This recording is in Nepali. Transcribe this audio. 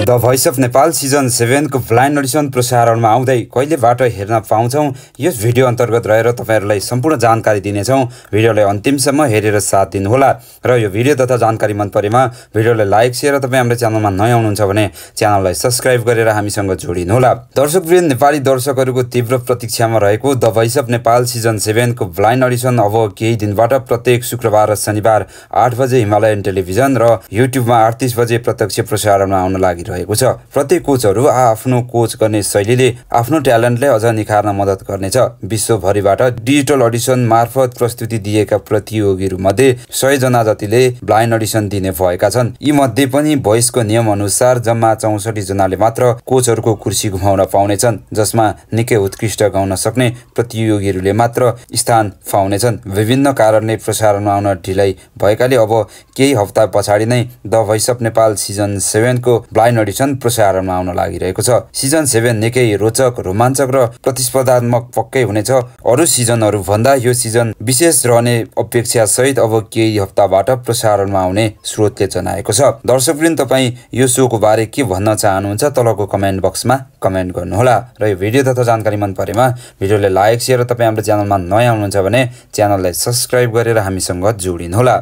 The voice of Nepal season 7 को ब्लाइन्ड अडिसन प्रसारणमा आउँदै कहिलेबाट हेर्न पाउँछौं यस भिडियो अन्तर्गत रहेर तपाईहरुलाई सम्पूर्ण जानकारी दिनेछौं। भिडियोलाई अन्तिमसम्म हेरेर साथ दिनुहोला र यो भिडियो तथा जानकारी मन परेमा भिडियोलाई लाइक शेयर र तपाई हाम्रो च्यानलमा नयाँ हुनुहुन्छ भने च्यानललाई सब्स्क्राइब गरेर हामीसँग जोडिनुहोला। दर्शकवृन्द, नेपाली दर्शकहरुको तीव्र प्रतीक्षामा रहेको the voice of Nepal season 7 को ब्लाइन्ड अडिसन अब केही दिनबाट प्रत्येक शुक्रबार र शनिबार 8 बजे हिमालयन टेलिभिजन र युट्युबमा 38 बजे प्रत्यक्ष प्रसारणमा आउन लागिरहेको छ। प्रत्येक कोचहरु आफ्नो कोच गर्ने शैलीले आफ्नो ट्यालेन्टलाई अझ निखार्न मद्दत गर्नेछ। विश्वभरिबाट डिजिटल अडिसन मार्फत प्रस्तुति दिएका प्रतियोगीहरु मध्ये 100 जना जतिले ब्लाइन्ड अडिसन दिने भएका छन्। यी मध्ये पनि भोइसको नियम अनुसार जम्मा 64 जनाले मात्र कोचहरुको कुर्सी घुमाउन पाउनेछन्, जसमा निकै उत्कृष्ट गाउन सक्ने प्रतियोगीहरुले मात्र स्थान पाउनेछन्। विभिन्न कारणले प्रसारणमा आउन ढिलाइ भएकाले अब केही हप्ता पछाडि नै the voice of Nepal season 7 को ब्लाइन्ड अडिसन प्रसारणमा आउन लागिरहेको छ। सिजन 7 निकै रोचक, रोमाञ्चक र प्रतिस्पर्धात्मक पक्कै हुनेछ। अरु सिजनहरु भन्दा यो सिजन विशेष रहने अपेक्षा सहित अब केही हप्ताबाट प्रसारणमा आउने स्रोतले जनाएको छ। दर्शकवृन्द, तपाई यो शोको बारे के भन्न चाहनुहुन्छ तलको कमेन्ट बक्समा कमेन्ट गर्नुहोला र यो भिडियो तथा जानकारी मन परेमा भिडियोलाई लाइक शेयर र तपाई हाम्रो च्यानलमा नयाँ हुनुहुन्छ भने च्यानललाई सब्स्क्राइब गरेर हामीसँग जोडिनुहोला।